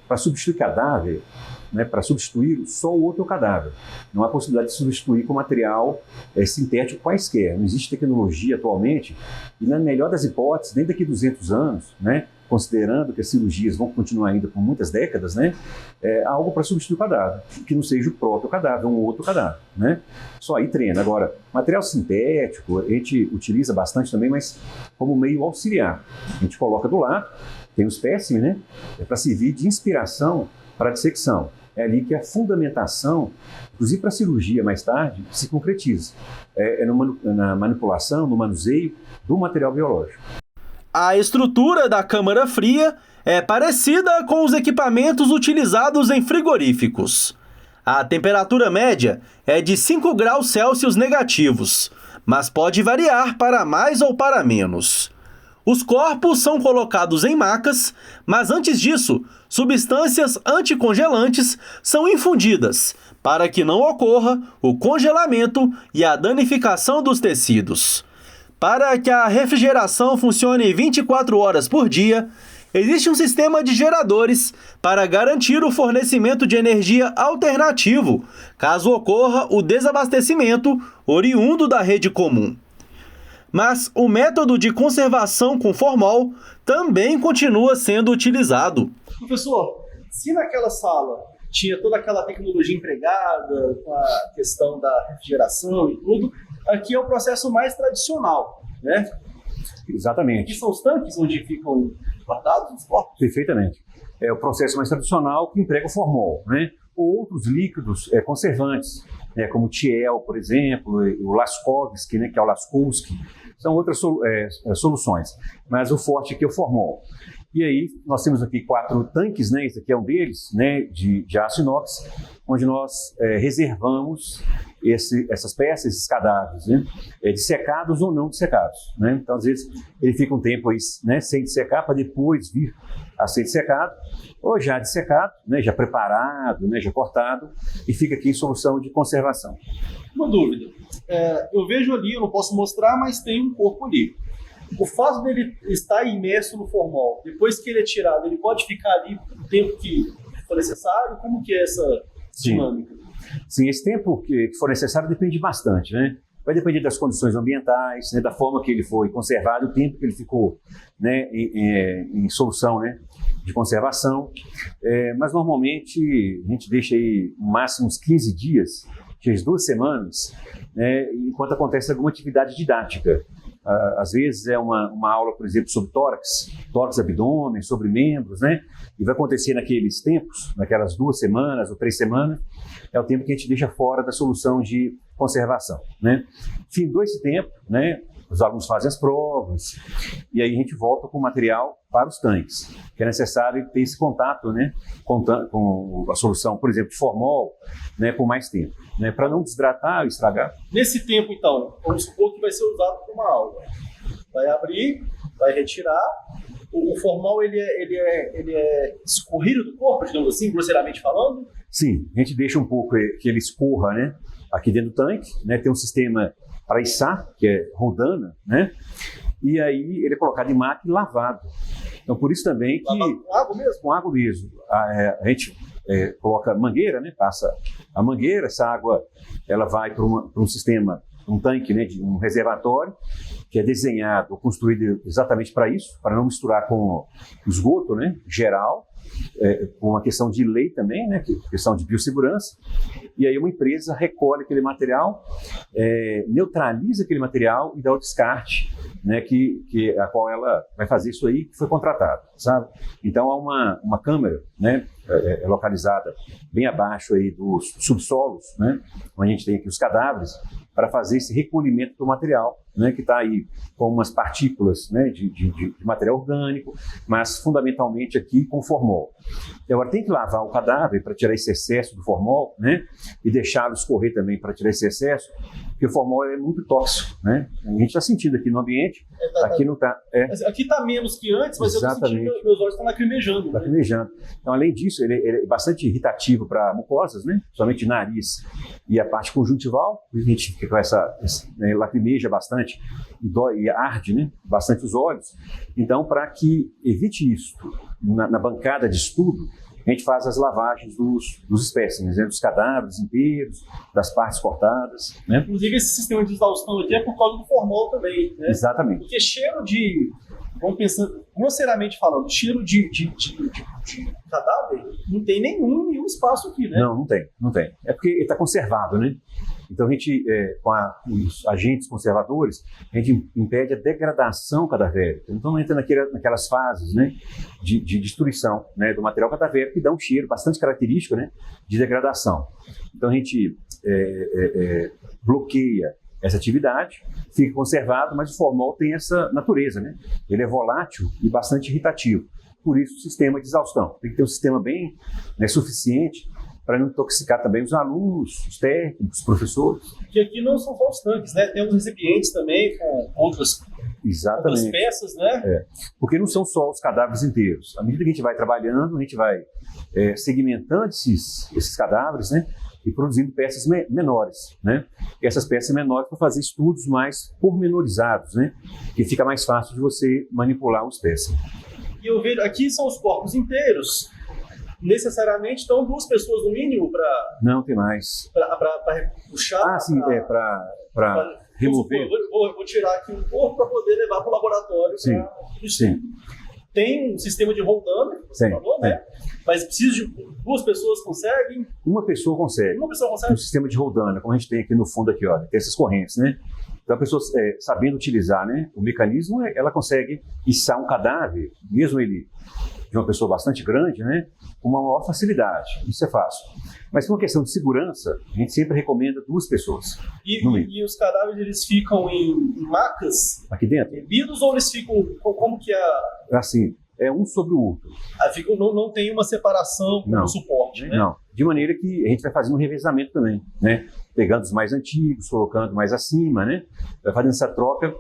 Speaker 6: para substituir cadáver, né, para substituir só o outro cadáver. Não há possibilidade de substituir com material sintético quaisquer. Não existe tecnologia atualmente, e na melhor das hipóteses, nem daqui a 200 anos, né, considerando que as cirurgias vão continuar ainda por muitas décadas, né, algo para substituir o cadáver, que não seja o próprio cadáver, um outro cadáver, né? Só aí treina. Agora, material sintético, a gente utiliza bastante também, mas como meio auxiliar. A gente coloca do lado, tem o espécime, né, para servir de inspiração para a dissecção. É ali que a fundamentação, inclusive para a cirurgia mais tarde, se concretiza. Na manipulação, no manuseio do material biológico.
Speaker 1: A estrutura da câmara fria é parecida com os equipamentos utilizados em frigoríficos. A temperatura média é de 5 graus Celsius negativos, mas pode variar para mais ou para menos. Os corpos são colocados em macas, mas antes disso, substâncias anticongelantes são infundidas para que não ocorra o congelamento e a danificação dos tecidos. Para que a refrigeração funcione 24 horas por dia, existe um sistema de geradores para garantir o fornecimento de energia alternativo, caso ocorra o desabastecimento oriundo da rede comum. Mas o método de conservação com formol também continua sendo utilizado.
Speaker 3: Professor, se naquela sala tinha toda aquela tecnologia empregada, com a questão da refrigeração e tudo, aqui é o processo mais tradicional, né?
Speaker 6: Exatamente.
Speaker 3: Aqui são os tanques onde ficam guardados os corpos?
Speaker 6: Perfeitamente. É o processo mais tradicional que emprega o formol, né? Ou outros líquidos conservantes, né? Como o Thiel, por exemplo, o Laskovski, né? Que é o Laskowski. São outras soluções. Mas o forte aqui é o formol. E aí nós temos aqui 4 tanques, né? Esse aqui é um deles, né? De aço inox, onde nós reservamos essas peças, esses cadáveres, né? Dissecados ou não dissecados, né? Então, às vezes, ele fica um tempo aí, né, sem dissecar, para depois vir a ser dissecado, ou já dissecado, né, já preparado, né, já cortado, e fica aqui em solução de conservação.
Speaker 3: Uma dúvida. Eu vejo ali, eu não posso mostrar, mas tem um corpo ali. o fato dele estar imerso no formol, depois que ele é tirado, ele pode ficar ali o tempo que for necessário? Como que é essa dinâmica?
Speaker 6: Sim, esse tempo que for necessário depende bastante, né? Vai depender das condições ambientais, né, da forma que ele foi conservado, o tempo que ele ficou, né, em solução, né, de conservação. Mas normalmente a gente deixa aí no máximo uns 15 dias, às 2 semanas, né, enquanto acontece alguma atividade didática. Às vezes é uma aula, por exemplo, sobre tórax, abdômen, sobre membros, né? E vai acontecer naqueles tempos, naquelas 2 semanas ou 3 semanas, é o tempo que a gente deixa fora da solução de conservação, né? Findou esse tempo, né? Os alunos fazem as provas e aí a gente volta com o material para os tanques, que é necessário ter esse contato, né, com a solução, por exemplo, de formol, né, por mais tempo, né, para não desidratar ou estragar.
Speaker 3: Nesse tempo, então, vamos supor que vai ser usado para uma aula. Vai abrir, vai retirar. O formol ele é escorrido do corpo, digamos assim, grosseiramente falando?
Speaker 6: Sim, a gente deixa um pouco que ele escorra, né, aqui dentro do tanque, né, tem um sistema para içar, que é rodana, né? E aí ele é colocado em máquina e lavado. Então, por isso também que...
Speaker 3: Lavado com água mesmo?
Speaker 6: Com água mesmo. A gente coloca mangueira, né? Passa a mangueira, essa água ela vai para um sistema, um tanque, né? De um reservatório, que é desenhado ou construído exatamente para isso, para não misturar com esgoto, né? Geral, com uma questão de lei também, né? Questão de biossegurança. E aí uma empresa recolhe aquele material, neutraliza aquele material e dá o descarte, né? A qual ela vai fazer isso aí, que foi contratado, sabe? Então há uma câmara, né? Localizada bem abaixo aí dos subsolos, né? Onde a gente tem aqui os cadáveres, para fazer esse recolhimento do material, né, que está aí com umas partículas, né, de material orgânico, mas fundamentalmente aqui com formol. E agora tem que lavar o cadáver para tirar esse excesso do formol, né, e deixá-lo escorrer também para tirar esse excesso, porque o formol é muito tóxico, né? A gente está sentindo aqui no ambiente, aqui não está...
Speaker 3: Aqui está menos que antes, mas eu estou sentindo que meus olhos estão lacrimejando.
Speaker 6: Lacrimejando. Então, além disso, ele é bastante irritativo para mucosas, né, somente nariz e a parte conjuntival, a gente fica com lacrimeja bastante e dói e arde, né, bastante os olhos. Então, para que evite isso, na bancada de estudo, a gente faz as lavagens dos espécimes, né, dos cadáveres inteiros, das partes cortadas, né?
Speaker 3: Inclusive, esse sistema de exaustão aqui é por causa do formol também, né?
Speaker 6: Exatamente.
Speaker 3: Porque cheiro de... Vamos pensar, grosseiramente falando, cheiro de cadáver não tem nenhum espaço aqui, né?
Speaker 6: Não tem. É porque ele está conservado, né? Então a gente, com os agentes conservadores, a gente impede a degradação cadavérica. Então entra naquelas fases, né, de destruição, né, do material cadavérico, que dá um cheiro bastante característico, né, de degradação. Então a gente bloqueia essa atividade, fica conservado, mas o formol tem essa natureza, né? Ele é volátil e bastante irritativo. Por isso o sistema de exaustão. Tem que ter um sistema bem, né, suficiente para não intoxicar também os alunos, os técnicos, os professores.
Speaker 3: Que aqui não são só os tanques, né? Tem uns recipientes também com outras peças, né?
Speaker 6: Porque não são só os cadáveres inteiros. À medida que a gente vai trabalhando, a gente vai segmentando esses cadáveres, né? E produzindo peças menores, né? E essas peças menores para fazer estudos mais pormenorizados, né? Que fica mais fácil de você manipular o espécime.
Speaker 3: E eu vejo, aqui são os corpos inteiros. Necessariamente estão 2 pessoas no mínimo para...
Speaker 6: Não, tem mais.
Speaker 3: Para puxar...
Speaker 6: Sim, para remover.
Speaker 3: Vou tirar aqui um corpo para poder levar para o laboratório.
Speaker 6: Sim.
Speaker 3: Tem um sistema de roldana, que você falou, né? Mas precisa de 2 pessoas conseguem?
Speaker 6: Uma pessoa consegue. Um sistema de roldana, como a gente tem aqui no fundo, aqui, olha, tem essas correntes, né? Então a pessoa, sabendo utilizar, né, o mecanismo, ela consegue içar um cadáver, mesmo ele de uma pessoa bastante grande, né, com uma maior facilidade. Isso é fácil. Mas por uma questão de segurança, a gente sempre recomenda 2 pessoas.
Speaker 3: E os cadáveres, eles ficam em macas?
Speaker 6: Aqui dentro?
Speaker 3: Bebidos, ou eles ficam... Como que é?
Speaker 6: Assim, um sobre o outro.
Speaker 3: Não tem uma separação com suporte, né?
Speaker 6: Não. De maneira que a gente vai fazendo um revezamento também, né? Pegando os mais antigos, colocando mais acima, né? Vai fazendo essa troca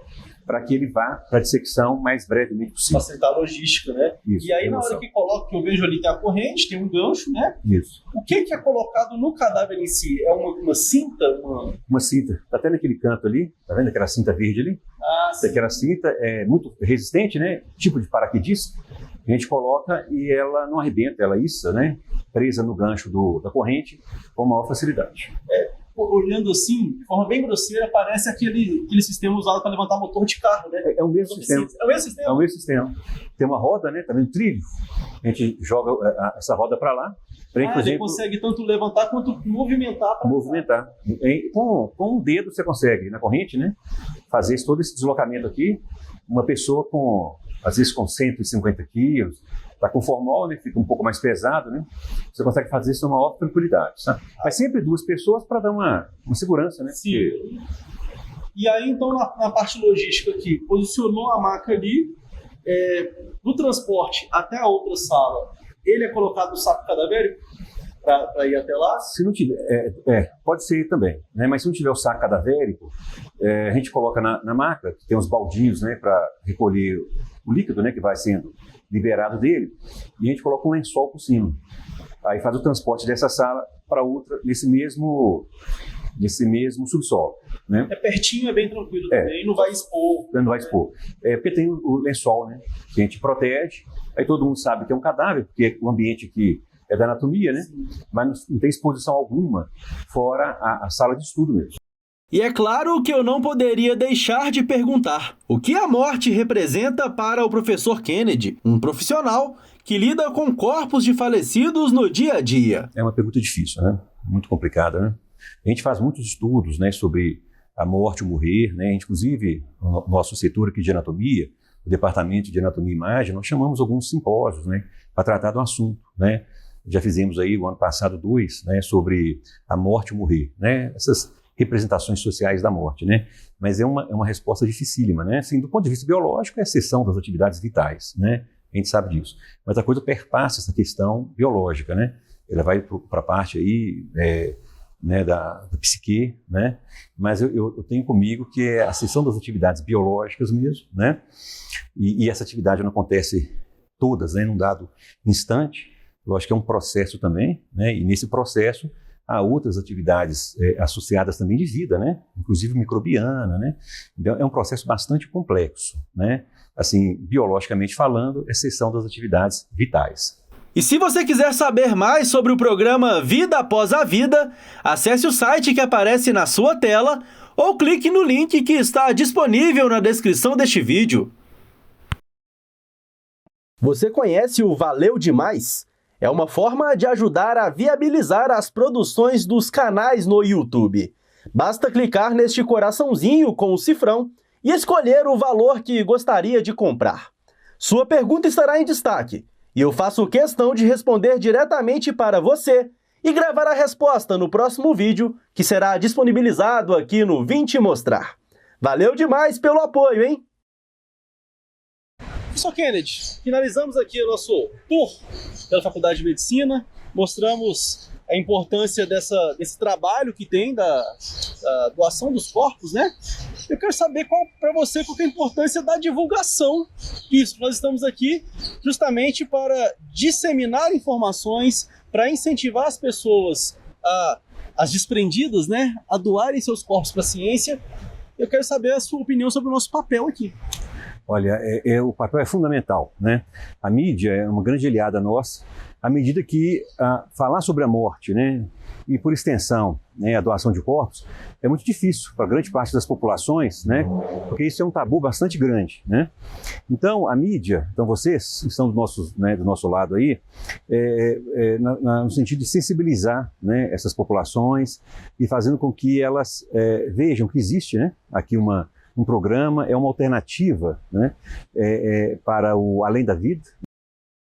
Speaker 6: para que ele vá para a dissecção mais brevemente possível.
Speaker 3: Facilitar a logística, né?
Speaker 6: Isso,
Speaker 3: e aí, na hora que coloca, que eu vejo ali, tem a corrente, tem um gancho, né?
Speaker 6: Isso.
Speaker 3: O que é colocado no cadáver em si? É uma cinta?
Speaker 6: Uma cinta. Está até naquele canto ali, tá vendo aquela cinta verde ali? Aquela cinta é muito resistente, né? Tipo de paraquedista. A gente coloca e ela não arrebenta, ela issa, né? Presa no gancho da corrente com maior facilidade.
Speaker 3: Olhando assim, de forma bem grosseira, parece aquele sistema usado para levantar motor de carro, né?
Speaker 6: É o mesmo sistema.
Speaker 3: É o mesmo sistema?
Speaker 6: É o mesmo sistema. Tem uma roda, né? Tá vendo? Trilho. A gente joga essa roda para lá.
Speaker 3: Ele consegue tanto levantar quanto movimentar.
Speaker 6: Movimentar. Com um dedo você consegue, na corrente, né? Fazer todo esse deslocamento aqui. Uma pessoa às vezes com 150 quilos, está com formol, né? Fica um pouco mais pesado, né? Você consegue fazer isso com maior tranquilidade, sabe? Mas sempre 2 pessoas para dar uma segurança, né?
Speaker 3: Sim. E aí, então, na parte logística aqui, posicionou a maca ali, no transporte até a outra sala, ele é colocado no saco cadavérico para ir até lá?
Speaker 6: Se não tiver, pode ser também, né? Mas se não tiver o saco cadavérico, a gente coloca na maca, que tem uns baldinhos, né, para recolher o líquido, né, que vai sendo liberado dele, e a gente coloca um lençol por cima. Aí faz o transporte dessa sala para outra nesse mesmo subsolo, né?
Speaker 3: É pertinho, é bem tranquilo também, não vai expor.
Speaker 6: Não vai expor. Porque tem o lençol, né, que a gente protege, aí todo mundo sabe que é um cadáver, porque o ambiente aqui é da anatomia, né? Mas não tem exposição alguma fora a sala de estudo mesmo.
Speaker 1: E é claro que eu não poderia deixar de perguntar: o que a morte representa para o professor Kennedy, um profissional que lida com corpos de falecidos no dia a dia?
Speaker 6: É uma pergunta difícil, né? Muito complicada, né? A gente faz muitos estudos, né, sobre a morte, o morrer, né? Inclusive, no nosso setor aqui de anatomia, o departamento de anatomia e imagem, nós chamamos alguns simpósios, né, para tratar do assunto, né? Já fizemos aí, o ano passado, 2, né, sobre a morte e o morrer, né? Essas representações sociais da morte, né? Mas é uma resposta dificílima, né? Assim, do ponto de vista biológico, é a cessão das atividades vitais, né? A gente sabe disso. Mas a coisa perpassa essa questão biológica, né? Ela vai para a parte aí, né, da psique, né? Mas eu tenho comigo que é a cessão das atividades biológicas mesmo, né? E essa atividade não acontece todas, né, num dado instante. Lógico que é um processo também, né? E nesse processo há outras atividades associadas também de vida, né? Inclusive microbiana, né? Então é um processo bastante complexo, né? Assim, biologicamente falando, exceção das atividades vitais.
Speaker 1: E se você quiser saber mais sobre o programa Vida Após a Vida, acesse o site que aparece na sua tela ou clique no link que está disponível na descrição deste vídeo. Você conhece o Valeu Demais? É uma forma de ajudar a viabilizar as produções dos canais no YouTube. Basta clicar neste coraçãozinho com o cifrão e escolher o valor que gostaria de comprar. Sua pergunta estará em destaque e eu faço questão de responder diretamente para você e gravar a resposta no próximo vídeo, que será disponibilizado aqui no Vim Te Mostrar. Valeu demais pelo apoio, hein?
Speaker 3: Professor Kennedy, finalizamos aqui o nosso tour pela Faculdade de Medicina, mostramos a importância desse trabalho que tem da doação dos corpos, né? Eu quero saber para você qual que é a importância da divulgação disso. Nós estamos aqui justamente para disseminar informações, para incentivar as pessoas, as desprendidas, né, a doarem seus corpos para a ciência. Eu quero saber a sua opinião sobre o nosso papel aqui.
Speaker 6: Olha, o papel é fundamental, né? A mídia é uma grande aliada nossa, à medida que falar sobre a morte, né, e por extensão, né, a doação de corpos, é muito difícil para grande parte das populações, né, porque isso é um tabu bastante grande, né? Então, a mídia, então vocês estão do nosso lado aí, no sentido de sensibilizar, né, essas populações e fazendo com que elas vejam que existe, né, aqui um programa, é uma alternativa, né, para o além da vida,